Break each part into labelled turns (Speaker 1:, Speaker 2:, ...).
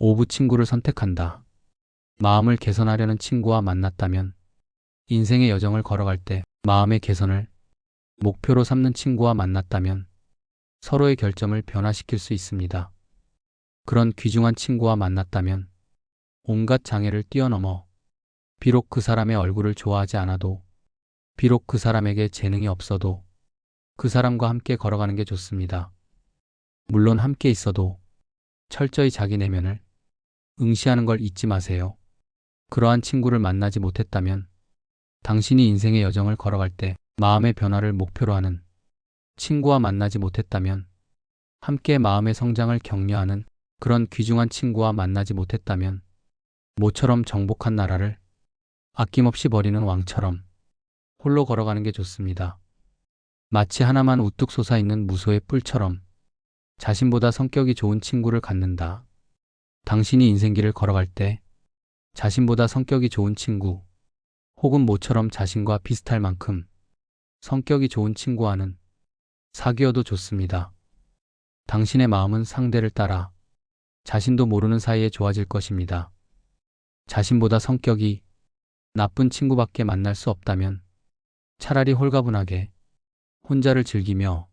Speaker 1: 오브 친구를 선택한다. 마음을 개선하려는 친구와 만났다면 인생의 여정을 걸어갈 때 마음의 개선을 목표로 삼는 친구와 만났다면 서로의 결점을 변화시킬 수 있습니다. 그런 귀중한 친구와 만났다면 온갖 장애를 뛰어넘어 비록 그 사람의 얼굴을 좋아하지 않아도 비록 그 사람에게 재능이 없어도 그 사람과 함께 걸어가는 게 좋습니다. 물론 함께 있어도 철저히 자기 내면을 응시하는 걸 잊지 마세요. 그러한 친구를 만나지 못했다면 당신이 인생의 여정을 걸어갈 때 마음의 변화를 목표로 하는 친구와 만나지 못했다면 함께 마음의 성장을 격려하는 그런 귀중한 친구와 만나지 못했다면 모처럼 정복한 나라를 아낌없이 버리는 왕처럼 홀로 걸어가는 게 좋습니다. 마치 하나만 우뚝 솟아있는 무소의 뿔처럼 자신보다 성격이 좋은 친구를 갖는다. 당신이 인생길을 걸어갈 때 자신보다 성격이 좋은 친구 혹은 모처럼 자신과 비슷할 만큼 성격이 좋은 친구와는 사귀어도 좋습니다. 당신의 마음은 상대를 따라 자신도 모르는 사이에 좋아질 것입니다. 자신보다 성격이 나쁜 친구밖에 만날 수 없다면 차라리 홀가분하게 혼자를 즐기며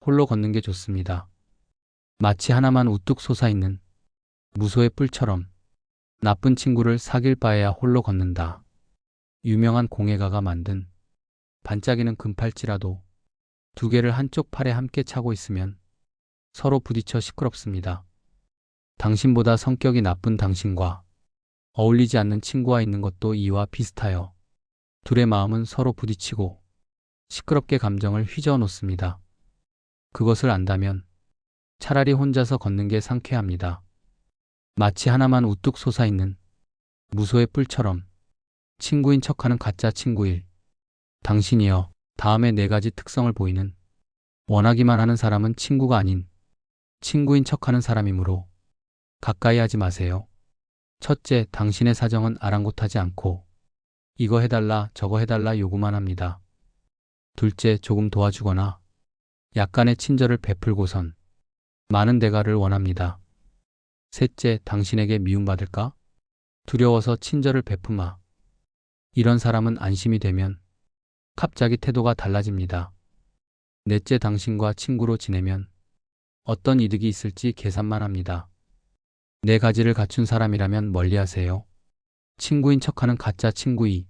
Speaker 1: 홀로 걷는 게 좋습니다. 마치 하나만 우뚝 솟아있는 무소의 뿔처럼 나쁜 친구를 사귈 바에야 홀로 걷는다. 유명한 공예가가 만든 반짝이는 금팔찌라도 두 개를 한쪽 팔에 함께 차고 있으면 서로 부딪혀 시끄럽습니다. 당신보다 성격이 나쁜 당신과 어울리지 않는 친구와 있는 것도 이와 비슷하여 둘의 마음은 서로 부딪히고 시끄럽게 감정을 휘저어 놓습니다. 그것을 안다면 차라리 혼자서 걷는 게 상쾌합니다. 마치 하나만 우뚝 솟아있는 무소의 뿔처럼 친구인 척하는 가짜 친구일 당신이여. 다음에 4가지 특성을 보이는 원하기만 하는 사람은 친구가 아닌 친구인 척하는 사람이므로 가까이 하지 마세요. 첫째, 당신의 사정은 아랑곳하지 않고 이거 해달라 저거 해달라 요구만 합니다. 둘째, 조금 도와주거나 약간의 친절을 베풀고선 많은 대가를 원합니다. 셋째, 당신에게 미움받을까 두려워서 친절을 베품아. 이런 사람은 안심이 되면 갑자기 태도가 달라집니다. 넷째, 당신과 친구로 지내면 어떤 이득이 있을지 계산만 합니다. 4가지를 갖춘 사람이라면 멀리하세요. 친구인 척하는 가짜 친구이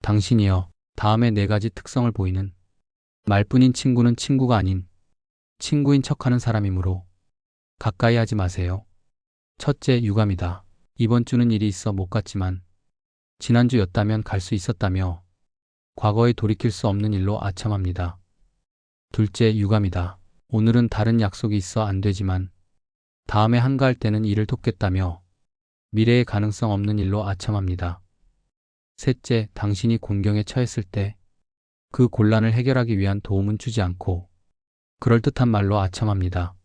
Speaker 1: 당신이여. 다음에 4가지 특성을 보이는 말뿐인 친구는 친구가 아닌 친구인 척하는 사람이므로 가까이 하지 마세요. 첫째, 유감이다. 이번 주는 일이 있어 못 갔지만 지난주였다면 갈 수 있었다며 과거에 돌이킬 수 없는 일로 아첨합니다. 둘째, 유감이다. 오늘은 다른 약속이 있어 안 되지만 다음에 한가할 때는 일을 돕겠다며 미래의 가능성 없는 일로 아첨합니다. 셋째, 당신이 곤경에 처했을 때 그 곤란을 해결하기 위한 도움은 주지 않고 그럴듯한 말로 아첨합니다.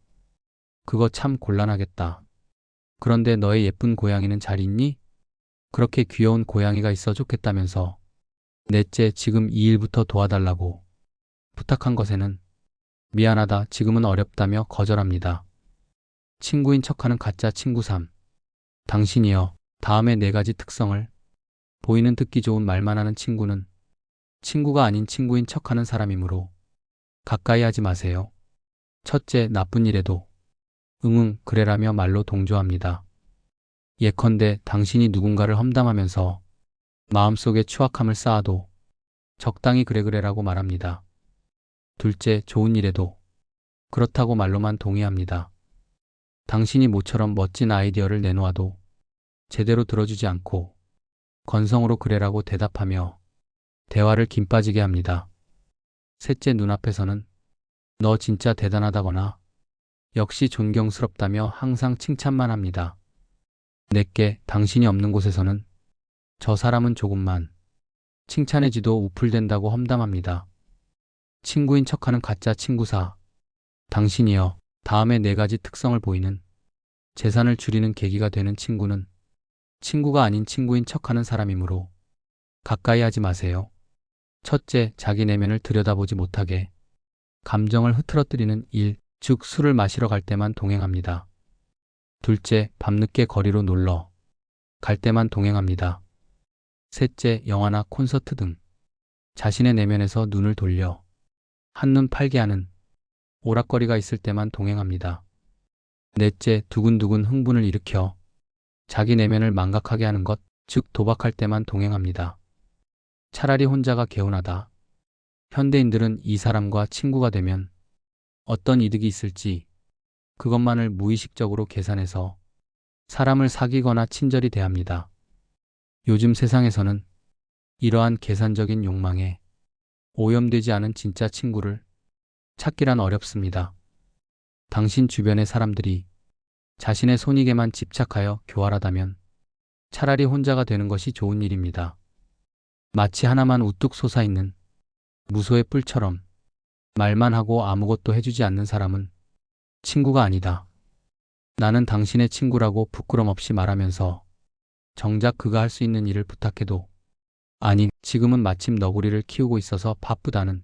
Speaker 1: 그거 참 곤란하겠다. 그런데 너의 예쁜 고양이는 잘 있니? 그렇게 귀여운 고양이가 있어 좋겠다면서. 넷째, 지금 이 일부터 도와달라고 부탁한 것에는 미안하다, 지금은 어렵다며 거절합니다. 친구인 척하는 가짜 친구 3. 당신이여. 다음에 4가지 특성을 보이는 듣기 좋은 말만 하는 친구는 친구가 아닌 친구인 척하는 사람이므로 가까이 하지 마세요. 첫째, 나쁜 일에도 응응 그래라며 말로 동조합니다. 예컨대 당신이 누군가를 험담하면서 마음속에 추악함을 쌓아도 적당히 그래라고 말합니다. 둘째, 좋은 일에도 그렇다고 말로만 동의합니다. 당신이 모처럼 멋진 아이디어를 내놓아도 제대로 들어주지 않고 건성으로 그래라고 대답하며 대화를 김 빠지게 합니다. 셋째, 눈앞에서는 너 진짜 대단하다거나 역시 존경스럽다며 항상 칭찬만 합니다. 넷째, 당신이 없는 곳에서는 저 사람은 조금만 칭찬해지도 우풀댄다고 험담합니다. 친구인 척하는 가짜 친구 4. 당신이여. 다음에 4가지 특성을 보이는 재산을 줄이는 계기가 되는 친구는 친구가 아닌 친구인 척하는 사람이므로 가까이 하지 마세요. 첫째, 자기 내면을 들여다보지 못하게 감정을 흐트러뜨리는 일, 즉 술을 마시러 갈 때만 동행합니다. 둘째, 밤늦게 거리로 놀러 갈 때만 동행합니다. 셋째, 영화나 콘서트 등 자신의 내면에서 눈을 돌려 한눈 팔게 하는 오락거리가 있을 때만 동행합니다. 넷째, 두근두근 흥분을 일으켜 자기 내면을 망각하게 하는 것, 즉 도박할 때만 동행합니다. 차라리 혼자가 개운하다. 현대인들은 이 사람과 친구가 되면 어떤 이득이 있을지 그것만을 무의식적으로 계산해서 사람을 사귀거나 친절히 대합니다. 요즘 세상에서는 이러한 계산적인 욕망에 오염되지 않은 진짜 친구를 찾기란 어렵습니다. 당신 주변의 사람들이 자신의 손익에만 집착하여 교활하다면 차라리 혼자가 되는 것이 좋은 일입니다. 마치 하나만 우뚝 솟아있는 무소의 뿔처럼 말만 하고 아무것도 해주지 않는 사람은 친구가 아니다. 나는 당신의 친구라고 부끄럼 없이 말하면서 정작 그가 할 수 있는 일을 부탁해도 아니, 지금은 마침 너구리를 키우고 있어서 바쁘다는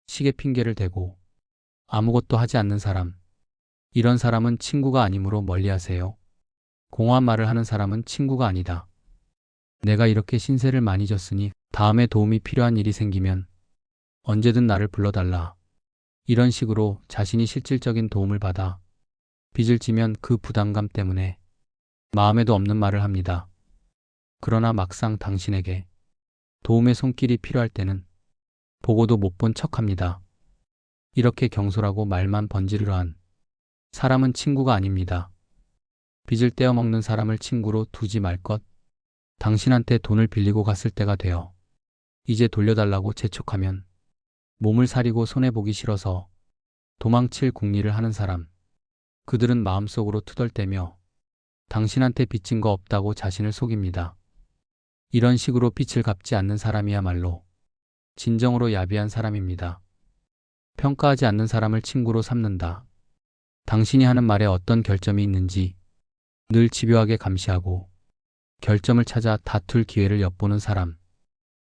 Speaker 1: 식의 핑계를 대고 아무것도 하지 않는 사람. 이런 사람은 친구가 아니므로 멀리하세요. 공허한 말을 하는 사람은 친구가 아니다. 내가 이렇게 신세를 많이 졌으니 다음에 도움이 필요한 일이 생기면 언제든 나를 불러달라. 이런 식으로 자신이 실질적인 도움을 받아 빚을 지면 그 부담감 때문에 마음에도 없는 말을 합니다. 그러나 막상 당신에게 도움의 손길이 필요할 때는 보고도 못 본 척합니다. 이렇게 경솔하고 말만 번지르르 한 사람은 친구가 아닙니다. 빚을 떼어먹는 사람을 친구로 두지 말 것. 당신한테 돈을 빌리고 갔을 때가 되어 이제 돌려달라고 재촉하면 몸을 사리고 손해보기 싫어서 도망칠 궁리를 하는 사람. 그들은 마음속으로 투덜대며 당신한테 빚진 거 없다고 자신을 속입니다. 이런 식으로 빚을 갚지 않는 사람이야말로 진정으로 야비한 사람입니다. 평가하지 않는 사람을 친구로 삼는다. 당신이 하는 말에 어떤 결점이 있는지 늘 집요하게 감시하고 결점을 찾아 다툴 기회를 엿보는 사람.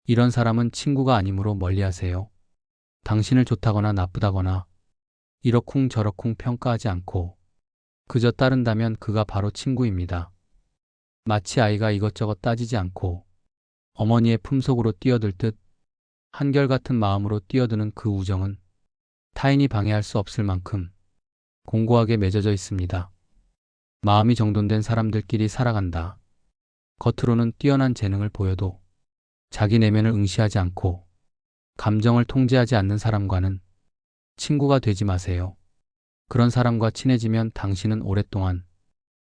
Speaker 1: 이런 사람은 친구가 아니므로 멀리하세요. 당신을 좋다거나 나쁘다거나 이러쿵 저러쿵 평가하지 않고 그저 따른다면 그가 바로 친구입니다. 마치 아이가 이것저것 따지지 않고 어머니의 품속으로 뛰어들 듯 한결같은 마음으로 뛰어드는 그 우정은 타인이 방해할 수 없을 만큼 공고하게 맺어져 있습니다. 마음이 정돈된 사람들끼리 살아간다. 겉으로는 뛰어난 재능을 보여도 자기 내면을 응시하지 않고 감정을 통제하지 않는 사람과는 친구가 되지 마세요. 그런 사람과 친해지면 당신은 오랫동안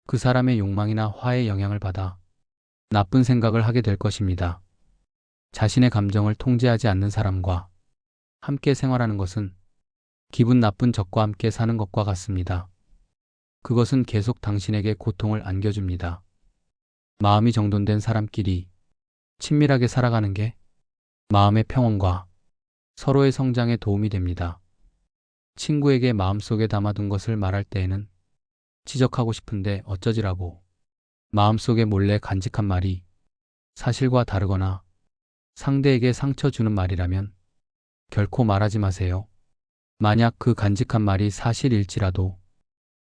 Speaker 1: 그 사람의 욕망이나 화에 영향을 받아 나쁜 생각을 하게 될 것입니다. 자신의 감정을 통제하지 않는 사람과 함께 생활하는 것은 기분 나쁜 적과 함께 사는 것과 같습니다. 그것은 계속 당신에게 고통을 안겨줍니다. 마음이 정돈된 사람끼리 친밀하게 살아가는 게 마음의 평온과 서로의 성장에 도움이 됩니다. 친구에게 마음속에 담아둔 것을 말할 때에는 지적하고 싶은데 어쩌지라고 마음속에 몰래 간직한 말이 사실과 다르거나 상대에게 상처 주는 말이라면 결코 말하지 마세요. 만약 그 간직한 말이 사실일지라도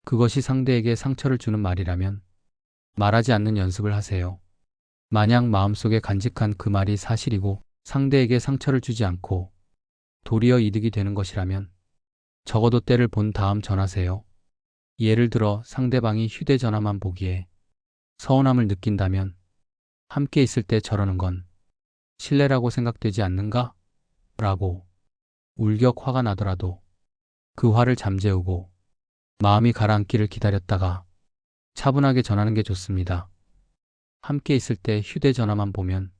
Speaker 1: 그것이 상대에게 상처를 주는 말이라면 말하지 않는 연습을 하세요. 만약 마음속에 간직한 그 말이 사실이고 상대에게 상처를 주지 않고 도리어 이득이 되는 것이라면 적어도 때를 본 다음 전하세요. 예를 들어 상대방이 휴대전화만 보기에 서운함을 느낀다면 함께 있을 때 저러는 건 신뢰라고 생각되지 않는가? 라고 울격 화가 나더라도 그 화를 잠재우고 마음이 가라앉기를 기다렸다가 차분하게 전하는 게 좋습니다. 함께 있을 때 휴대전화만 보면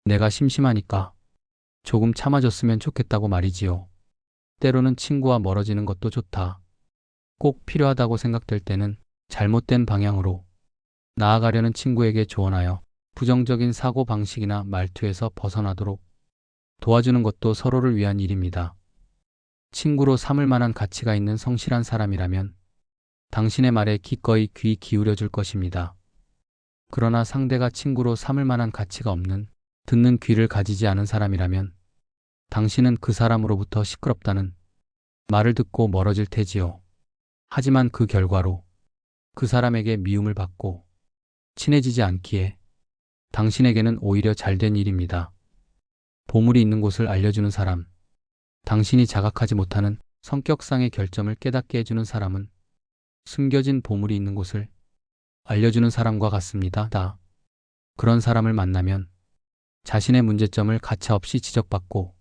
Speaker 1: 내가 심심하니까 조금 참아줬으면 좋겠다고 말이지요. 때로는 친구와 멀어지는 것도 좋다. 꼭 필요하다고 생각될 때는 잘못된 방향으로 나아가려는 친구에게 조언하여 부정적인 사고방식이나 말투에서 벗어나도록 도와주는 것도 서로를 위한 일입니다. 친구로 삼을 만한 가치가 있는 성실한 사람이라면 당신의 말에 기꺼이 귀 기울여 줄 것입니다. 그러나 상대가 친구로 삼을 만한 가치가 없는 듣는 귀를 가지지 않은 사람이라면 당신은 그 사람으로부터 시끄럽다는 말을 듣고 멀어질 테지요. 하지만 그 결과로 그 사람에게 미움을 받고 친해지지 않기에 당신에게는 오히려 잘된 일입니다. 보물이 있는 곳을 알려주는 사람, 당신이 자각하지 못하는 성격상의 결점을 깨닫게 해주는 사람은 숨겨진 보물이 있는 곳을 알려주는 사람과 같습니다. 그런 사람을 만나면 자신의 문제점을 가차없이 지적받고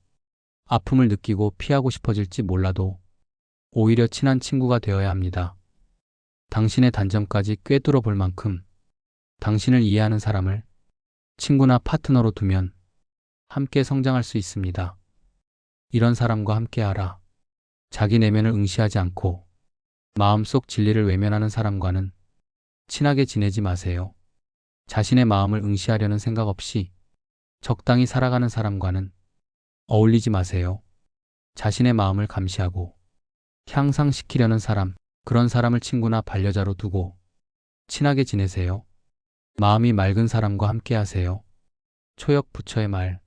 Speaker 1: 아픔을 느끼고 피하고 싶어질지 몰라도 오히려 친한 친구가 되어야 합니다. 당신의 단점까지 꿰뚫어 볼 만큼 당신을 이해하는 사람을 친구나 파트너로 두면 함께 성장할 수 있습니다. 이런 사람과 함께하라. 자기 내면을 응시하지 않고 마음속 진리를 외면하는 사람과는 친하게 지내지 마세요. 자신의 마음을 응시하려는 생각 없이 적당히 살아가는 사람과는 어울리지 마세요. 자신의 마음을 감시하고 향상시키려는 사람, 그런 사람을 친구나 반려자로 두고 친하게 지내세요. 마음이 맑은 사람과 함께하세요. 초역 부처의 말.